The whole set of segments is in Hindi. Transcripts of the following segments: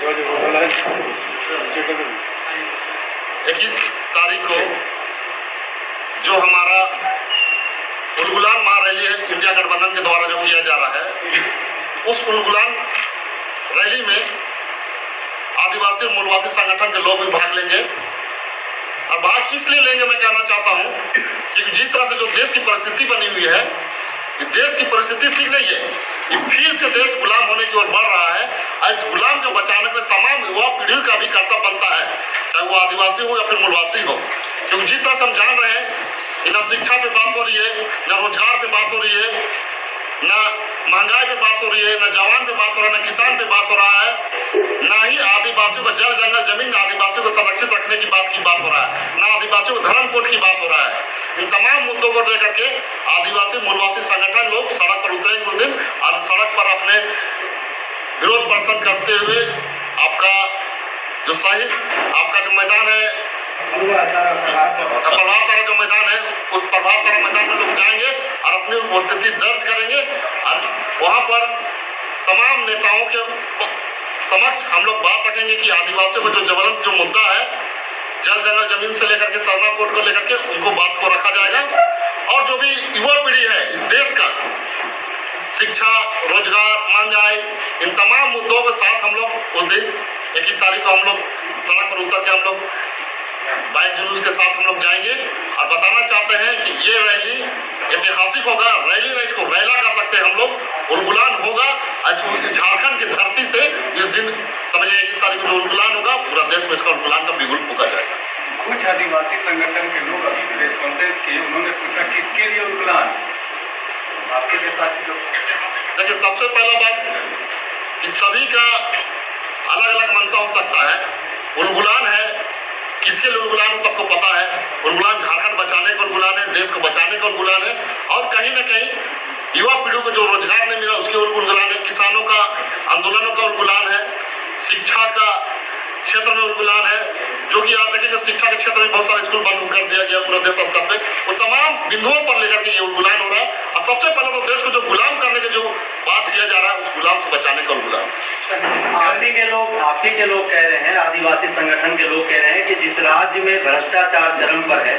21 तारीख को जो हमारा उलगुलान महारैली है इंडिया गठबंधन के द्वारा जो किया जा रहा है, उस उलगुलान रैली में आदिवासी और मूलवासी संगठन के लोग भी भाग लेंगे। और भाग इसलिए लेंगे, मैं कहना चाहता हूं कि जिस तरह से जो देश की परिस्थिति बनी हुई है, ये देश की परिस्थिति ठीक नहीं है। ये फिर से देश गुलाम होने की ओर बढ़ रहा है और इस गुलाम को बचाने के लिए तमाम युवा पीढ़ी का भी कर्तव्य बनता है, चाहे वो आदिवासी हो या फिर मूलवासी हो। क्योंकि जिस तरह से हम जान रहे हैं कि न शिक्षा पे बात हो रही है, न रोजगार पे बात हो रही है, न महंगाई पे बात हो रही है, न जवान पे बात हो रहा है, न किसान पे बात हो रहा है, न ही आदिवासियों को जल जंगल जमीन, न आदिवासियों को संरक्षित रखने की बात हो रहा है, न आदिवासियों को धर्म कोड की बात हो रहा है। इन तमाम मुद्दों को लेकर के आदिवासी मूलवासी संगठन लोग सड़क पर उतरेंगे उस दिन। आज सड़क पर अपने विरोध प्रदर्शन करते हुए आपका जो शहीद आपका जो मैदान है, प्रभात तारा जो मैदान है, उस प्रभात तारा मैदान में लोग जाएंगे और अपनी उपस्थिति दर्ज करेंगे और वहां पर तमाम नेताओं के समक्ष हम लोग बात रखेंगे कि आदिवासियों को जो ज्वलंत जो मुद्दा है, जल जंगल जमीन से लेकर के सरना कोड को लेकर के उनको बात को रखा जाएगा। और जो भी युवा पीढ़ी है इस देश का, शिक्षा, रोजगार, महंगाई, इन तमाम मुद्दों के साथ हम लोग उस दिन 21 तारीख को हम लोग सड़क पर उतर के हम लोग बाइक जुलूस के साथ हम लोग जाएंगे और बताना चाहते हैं कि ये रैली ऐतिहासिक होगा। रैली नहीं, इसको रैला कर सकते हैं हम लोग। उलगुलान होगा झारखंड की धरती से इस दिन समझिए 21 तारीख को जो उलगुलान होगा, पूरा देश में इसका उलगुलान का बिगुल फूका जाएगा। कुछ आदिवासी संगठन के लोग अभी प्रेस कॉन्फ्रेंस किए, उन्होंने पूछा किसके लिए उलगुलान, आपके साथ लोग। देखिए, सबसे पहला बात कि सभी का अलग अलग मंशा हो सकता है। उलगुलान है, किसके लिए उलगुलान है सबको पता है। उलगुलान झारखंड बचाने का उलगुलान है, देश को बचाने का उलगुलान है। और कहीं ना कहीं युवा पीढ़ी को जो रोजगार नहीं मिला उसके उलगुलान है, किसानों का आंदोलनों का उलगुलान है, शिक्षा का क्षेत्र में उलगुलान है। जो कि आप देखेंगे शिक्षा के क्षेत्र में बहुत सारे स्कूल बंद कर दिया गया पूरा देश स्तर पे। वो तमाम बिंदुओं पर लेकर के ये उलगुलान हो रहा है। और सबसे पहले तो देश को जो गुलाम करने के जो बात किया जा रहा है, उस गुलाम से बचाने का उलगुलान। आप ही के लोग कह रहे हैं, आदिवासी संगठन के लोग कह रहे हैं कि जिस राज्य में भ्रष्टाचार चरम पर है,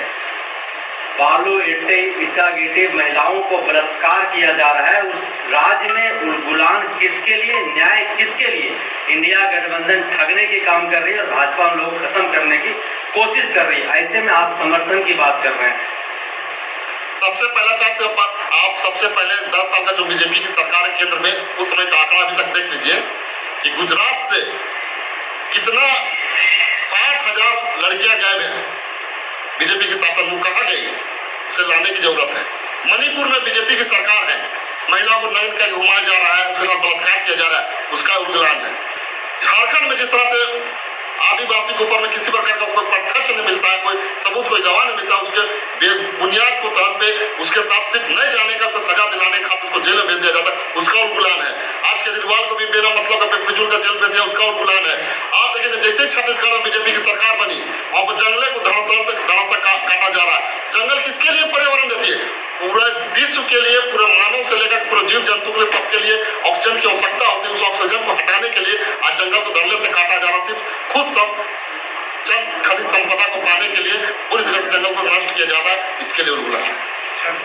बालू ईटा गिट्टी महिलाओं को बलात्कार किया जा रहा है, उस राज्य में उलगुलान किसके लिए, न्याय किसके लिए? इंडिया गठबंधन ठगने की काम कर रही है और भाजपा लोग खत्म करने की कोशिश कर रही है। ऐसे में आप समर्थन की बात कर रहे हैं। सबसे पहला चाहते आप सबसे पहले 10 साल का जो बीजेपी की सरकार है केंद्र में, उस समय का आंकड़ा अभी तक देख लीजिए कि गुजरात से कितना 60,000 लड़कियां गायब हैं। बीजेपी की शासन में कहा गई, उसे लाने की जरूरत है। मणिपुर में बीजेपी की सरकार है, महिलाओं को नाइन का घुमाया जा रहा है, उसके साथ बलात्कार किया जा रहा है, उसका उलगुलान है। झारखंड में जिस तरह से आदिवासी के ऊपर में किसी प्रकार का कोई प्रत्यक्ष नहीं मिलता है, कोई सबूत, कोई गवाह नहीं मिलता, उसके बुनियाद को तौर पे उसके साथ सिर्फ नहीं जाने का, उसको सजा दिलाने का उसको जेल में भेज दिया जाता है, उसका उलगुलान है। आज केजरीवाल को भी बिना मतलब का पिजुल का जेल भेज दिया, उसका उलगुलान है। आप देखेंगे जैसे छत्तीसगढ़ में बीजेपी की सरकार बनी, वहां पर जंगले को धड़ासा काटा जा रहा है। जंगल किसके लिए पर्यावरण देती है? पूरे विश्व के लिए, पूरे मानव से लेकर पूरे जीव जंतु के लिए, सबके लिए ऑक्सीजन की आवश्यकता होती है। उस ऑक्सीजन को हटाने के लिए आज जंगल को धड़ल्ले से काटा जा रहा, सिर्फ खुद सब चंद खनिज संपदा को पाने के लिए पूरी तरह से जंगल को नष्ट किया जा रहा है। इसके लिए उलगुलान है।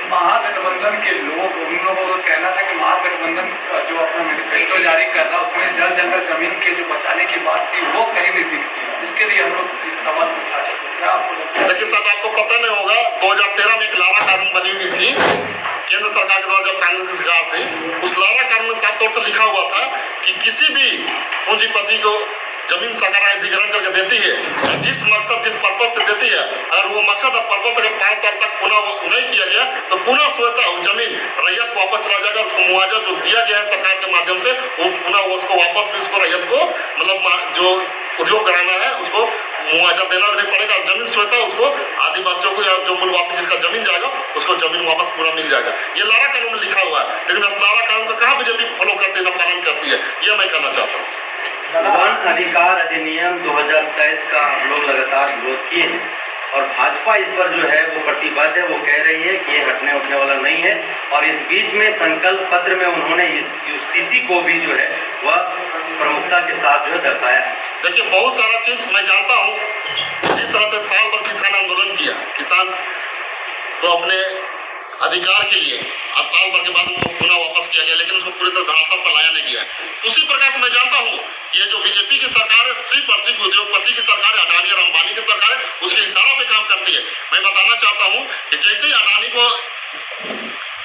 महागठबंधन के लोग, उन लोगों का कहना था कि महागठबंधन जो अपना मैनिफेस्टो जारी कर रहा है उसमें जल जंगल जमीन के जो बचाने की बात थी वो कहीं नहीं दिखती। इसके लिए हम लोग इस सवाल उठा रहे हैं। देखिए साहब, आपको पता नहीं होगा 2013 में एक लारा कानून बनी हुई थी केंद्र सरकार के द्वारा, जब कांग्रेस की सरकार थी। उस लारा कानून में साफ तौर से लिखा हुआ था कि किसी भी पूंजीपति को जमीन सरकार अधिग्रहण करके देती है, जिस मकसद जिस पर्पज से देती है, अगर वो मकसद और पर्पज अगर 5 साल तक पुनः नहीं किया गया तो पुनः स्वतः जमीन रैयत को वापस चला जाएगा। उसको मुआवजा जो दिया गया है सरकार के माध्यम से, वो पुनः उसको वापस भी उसको रैयत को मतलब जो उद्योग कराना है उसको मुआवजा देना भी नहीं पड़ेगा। जमीन स्वतः उसको आदिवासियों को या जो मूलवासी जिसका जमीन जाएगा उसको जमीन वापस पूरा मिल जाएगा। ये लारा कानून में लिखा हुआ है, लेकिन इस लारा कानून का कहाँ बीजेपी फॉलो करती है, न पालन करती है, यह मैं कहना चाहता हूँ। वन अधिकार अधिनियम 2023 का हम लोग लगातार विरोध किए हैं और भाजपा इस पर जो है वो प्रतिबद्ध है। वो कह रही है कि ये हटने उठने वाला नहीं है और इस बीच में संकल्प पत्र में उन्होंने इस यूसीसी को भी जो है वह प्रमुखता के साथ जो है दर्शाया है। देखिए, बहुत सारा चीज मैं जानता हूँ। जिस तरह से साल भर किसान आंदोलन किया, किसान तो अपने अधिकार के लिए आज साल भर के बाद उनको पुनः वापस किया गया, लेकिन उसको पूरी तरह धरातल पर लाया नहीं गया। उसी प्रकार से मैं जानता हूँ ये जो बीजेपी की सरकार है, सिर्फ और सिर्फ उद्योगपति की सरकार है, अडानी और अंबानी की सरकार है, उसके इशारों पे काम करती है। मैं बताना चाहता हूँ कि जैसे ही अडानी को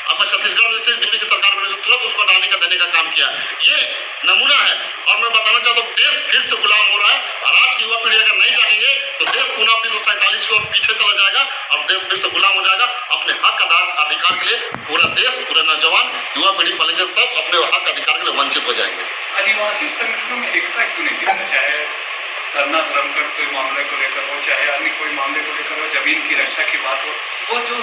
अपना छत्तीसगढ़ में से बीजेपी की सरकार बनी, तुरंत उसको अडानी का देने का काम किया। ये नमूना है। और मैं बताना चाहता हूँ, देश फिर से गुलाम हो रहा है, और आज की युवा पीढ़ी अगर नहीं जागेंगे तो देश पुनः फिर 47 की ओर पीछे चला जाएगा और देश फिर से गुलाम हो जाएगा। अपने हक अधिकार के लिए पूरा देश, पूरे नौजवान युवा पीढ़ी पलेंगे, सब अपने हक अधिकार के लिए वंचित हो जाएंगे। आदिवासी संगठनों में एकता क्यों नहीं दिखना, चाहे सरना धर्म का कोई मामले को लेकर हो, चाहे अन्य कोई मामले को लेकर हो, जमीन की रक्षा की बात हो, वो जो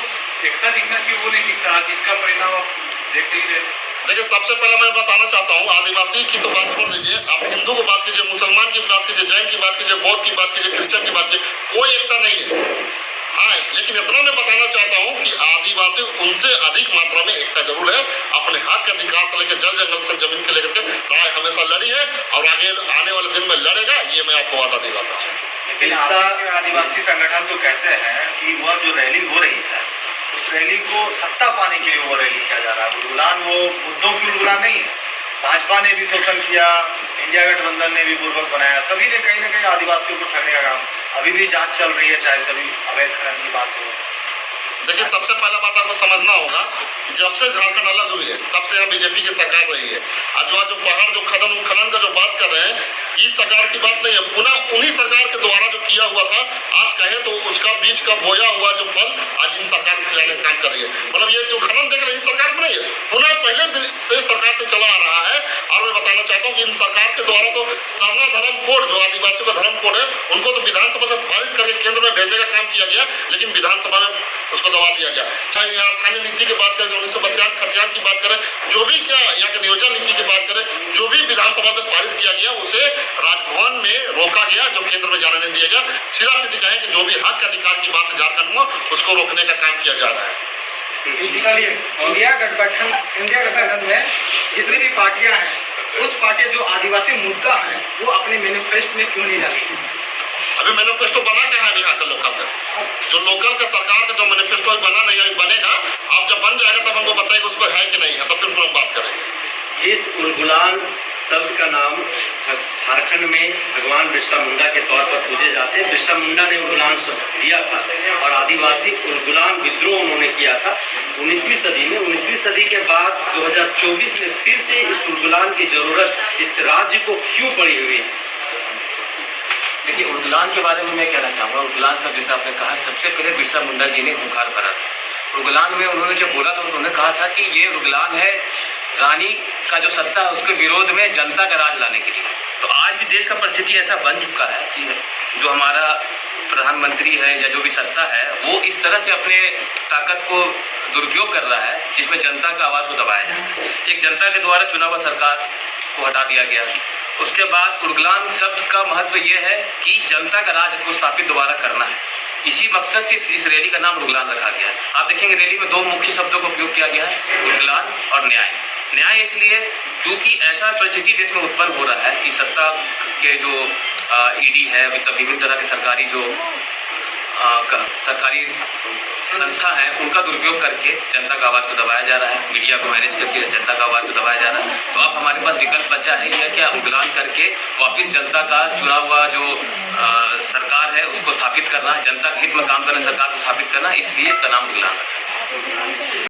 एकता दिखना चाहिए वो नहीं दिखता। आज जिसका परिणाम आप देख ही रहे। देखिए, सबसे पहले मैं बताना चाहता हूँ, आदिवासी की तो बात छोड़ दीजिए, आप हिंदू की बात कीजिए, मुसलमान की बात कीजिए, जैन की बात कीजिए, बौद्ध की बात कीजिए, क्रिश्चियन की बात कीजिए, कोई एकता नहीं है। हाँ, लेकिन इतना मैं बताना चाहता हूँ कि आदिवासी उनसे अधिक मात्रा में एकता जरूर है। अपने हक के अधिकार से लेकर जल जंगल से जमीन के लेकर के लड़ाई हमेशा लड़ी है और आगे आने वाले दिन में लड़ेगा, ये मैं आपको वादा दिलाता हूँ। लेकिन आदिवासी संगठन तो कहते हैं कि वह जो रैली हो रही है, उस रैली को सत्ता पाने के लिए वो रैली किया जा रहा है। उलगुलान वो मुद्दों की उलगुलान नहीं है। भाजपा ने भी शोषण किया, इंडिया गठबंधन ने भी बुर्बक बनाया, सभी ने कहीं ना कहीं आदिवासियों को ठगने का काम। अभी भी जांच चल रही है, चाहे सभी अवैध खनन की बात हो। देखिए, सबसे पहला बात आपको समझना होगा कि जब से झारखंड अलग हुई है तब से यहाँ बीजेपी की सरकार रही है। और जो पहाड़ जो खनन का जो बात कर रहे हैं, इस सरकार की बात नहीं है, पुनः उन्हीं सरकार के द्वारा जो किया हुआ था, आज कहे तो उसका बीज का बोया हुआ जो फल आज इन सरकार को खिलाने का काम कर रही है। मतलब ये जो खनन देख रहे हैं, सरकार को नहीं है, पुनः पहले से सरकार से चला आ रहा है। और मैं बताना चाहता हूँ कि इन सरकार के द्वारा तो सरना धर्म कोड, जो आदिवासियों का धर्म कोड है, उनको तो विधानसभा से पारित करके केंद्र में भेजने का काम किया गया, लेकिन विधानसभा में उसको दबा दिया गया। चाहे यहाँ स्थानीय नीति की बात करें, 1952 खतियान की बात करें, जो भी क्या यहाँ के नियोजन नीति की बात करें, जो भी विधानसभा से पारित किया गया उसे राजभवन में रोका गया, जो केंद्र में जाने नहीं दिया गया। सीधा सीधी कहें कि जो भी हक अधिकार की बात है झारखंड में, उसको रोकने का काम किया जा रहा है। चलिए, इंडिया गठबंधन में जितनी भी पार्टियां हैं, उस पार्टी जो आदिवासी मुद्दा है वो अपने मैनिफेस्टो में क्यों नहीं डालती? अभी मैनिफेस्टो बना क्या है यहाँ का लोकल का? जो लोकल का सरकार का जो मैनिफेस्टो बना नहीं है, बनेगा। अब जब बन जाएगा तब हमको बताएगा उस पर है कि नहीं है, तब फिर हम बात करेंगे। जिस उलगुलान शब्द का नाम झारखंड में भगवान बिरसा मुंडा के तौर पर पूजे जाते हैं, बिरसा मुंडा ने उलगुलान शब्द दिया था और आदिवासी उलगुलान विद्रोह उन्होंने किया था 19वीं सदी में। 19वीं सदी के बाद 2024 में फिर से इस उलगुलान की जरूरत इस राज्य को क्यों पड़ी हुई है? देखिए, उलगुलान के बारे में मैं कहना चाहूँगा। उलगुलान शब्द जैसा आपने कहा, सबसे पहले बिरसा मुंडा जी ने हुंकार भरा। उलगुलान में उन्होंने जब बोला तो उन्होंने कहा था कि ये उलगुलान है रानी का जो सत्ता है उसके विरोध में जनता का राज लाने के लिए। तो आज भी देश का परिस्थिति ऐसा बन चुका है कि जो हमारा प्रधानमंत्री है या जो भी सत्ता है, वो इस तरह से अपने ताकत को दुरुपयोग कर रहा है जिसमें जनता का आवाज़ को दबाया जाए। एक जनता के द्वारा चुना हुआ सरकार को हटा दिया गया। उसके बाद उलगुलान शब्द का महत्व ये है कि जनता का राज को स्थापित दोबारा करना है। इसी मकसद से इस रैली का नाम उलगुलान रखा गया है। आप देखेंगे रैली में दो मुख्य शब्दों का उपयोग किया गया है, उलगुलान और न्याय। न्याय इसलिए क्योंकि ऐसा परिस्थिति देश में उत्पन्न हो रहा है कि सत्ता के जो ईडी है, विभिन्न तरह के सरकारी जो सरकारी संस्था है, उनका दुरुपयोग करके जनता का आवाज़ को दबाया जा रहा है, मीडिया को मैनेज करके जनता का आवाज़ को दबाया जा रहा है। तो अब हमारे पास विकल्प बचा है यह क्या, उलगुलान करके वापस जनता का चुना हुआ जो सरकार है उसको स्थापित करना, जनता के हित में काम करना, सरकार को स्थापित करना, इसलिए इसका नाम उलगुलान है।